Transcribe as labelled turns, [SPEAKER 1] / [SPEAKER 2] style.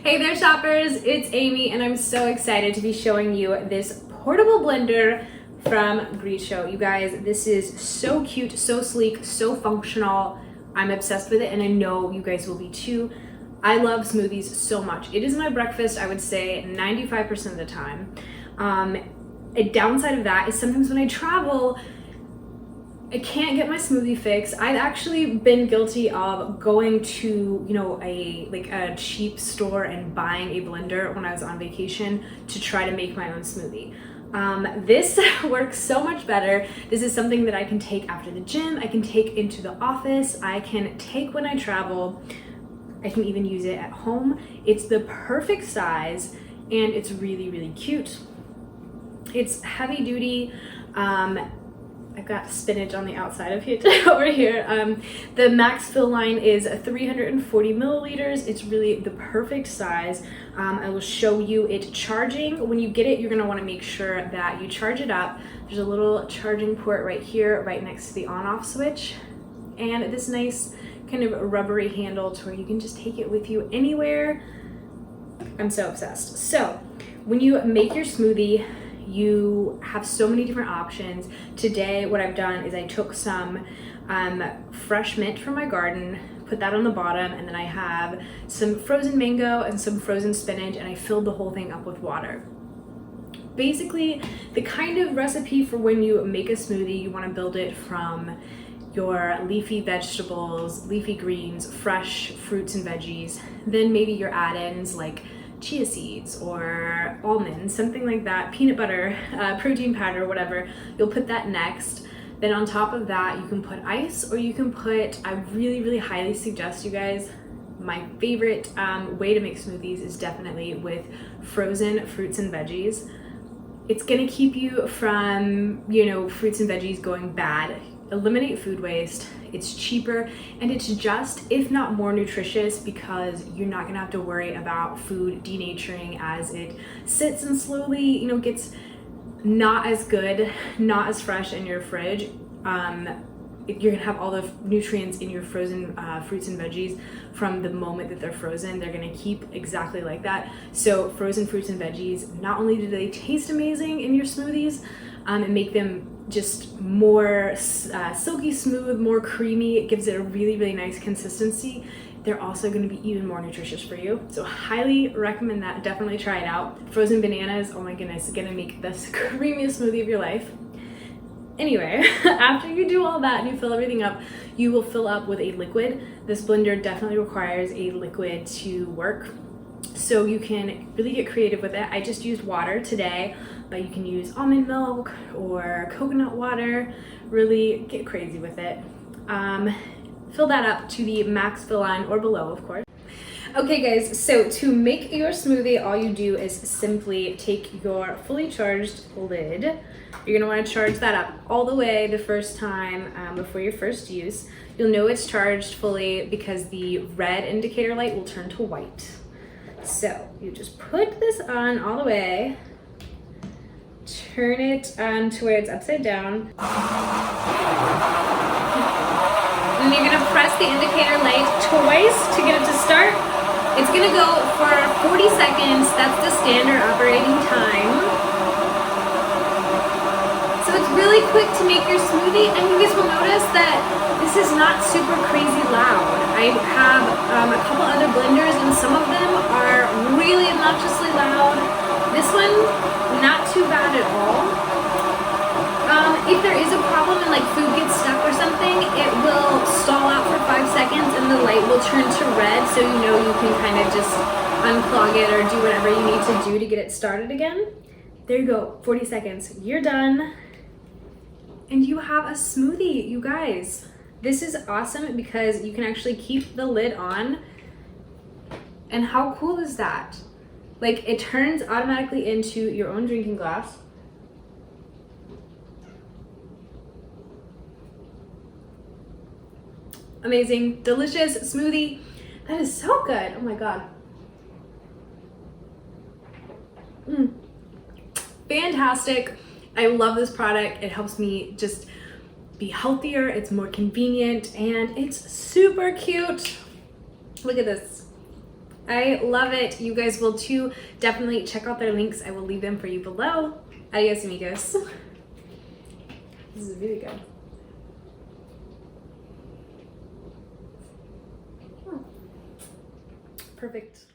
[SPEAKER 1] Hey there shoppers, it's Amy and I'm so excited to be showing you this portable blender from GREECHO. You guys, this is so cute, so sleek, so functional. I'm obsessed with it and I know you guys will be too. I love smoothies so much. It is my breakfast, I would say 95% of the time. A downside of that is sometimes when I travel, I can't get my smoothie fix. I've actually been guilty of going to, a cheap store and buying a blender when I was on vacation to try to make my own smoothie. This works so much better. This is something that I can take after the gym, I can take into the office, I can take when I travel, I can even use it at home. It's the perfect size and it's really, really cute. It's heavy duty. I've got spinach on the outside of it over here. The max fill line is 340 milliliters. It's really the perfect size. I will show you it charging. When you get it, you're gonna wanna make sure that you charge it up. There's a little charging port right here, right next to the on-off switch. And this nice kind of rubbery handle to where you can just take it with you anywhere. I'm so obsessed. So when you make your smoothie, you have so many different options. Today, what I've done is I took some fresh mint from my garden, put that on the bottom, and then I have some frozen mango and some frozen spinach, and I filled the whole thing up with water. Basically, the kind of recipe for when you make a smoothie, you want to build it from your leafy vegetables, leafy greens, fresh fruits and veggies, then maybe your add-ins like chia seeds or almonds, something like that, peanut butter, protein powder, whatever. You'll put that next. Then on top of that, you can put ice or you can put, I really, really highly suggest you guys, my favorite way to make smoothies is definitely with frozen fruits and veggies. It's gonna keep you from, fruits and veggies going bad. Eliminate food waste, it's cheaper, and it's just, if not more nutritious, because you're not gonna have to worry about food denaturing as it sits and slowly, gets not as good, not as fresh in your fridge. You're gonna have all the nutrients in your frozen fruits and veggies from the moment that they're frozen. They're gonna keep exactly like that. So frozen fruits and veggies, not only do they taste amazing in your smoothies and make them just more silky smooth, more creamy. It gives it a really, really nice consistency. They're also going to be even more nutritious for you. So highly recommend that. Definitely try it out. Frozen bananas, oh my goodness, gonna make the creamiest smoothie of your life. Anyway, after you do all that and you fill everything up, you will fill up with a liquid. This blender definitely requires a liquid to work, so you can really get creative with it. I just used water today, but you can use almond milk or coconut water. Really get crazy with it. Fill that up to the max fill line or below, of course. Okay guys, so to make your smoothie, all you do is simply take your fully charged lid. You're gonna wanna charge that up all the way the first time before your first use. You'll know it's charged fully because the red indicator light will turn to white. So you just put this on all the way, turn it to where it's upside down. And you're gonna press the indicator light twice to get it to start. It's gonna go for 40 seconds. That's the standard operating time. So it's really quick to make your smoothie, and you guys will notice that this is not super crazy loud. I have a couple other blenders and some of them are really obnoxiously loud. This one, not too bad at all. If there is a problem and like food gets stuck or something, it will stall out for 5 seconds and the light will turn to red, so you can kind of just unclog it or do whatever you need to do to get it started again. There you go, 40 seconds, you're done. And you have a smoothie, you guys. This is awesome because you can actually keep the lid on. And how cool is that? Like, it turns automatically into your own drinking glass. Amazing, delicious smoothie. That is so good, oh my God. Fantastic. I love this product. It helps me just be healthier, it's more convenient, and it's super cute. Look at this. I love it. You guys will too. Definitely check out their links. I will leave them for you below. Adios, amigos. This is really good. Perfect.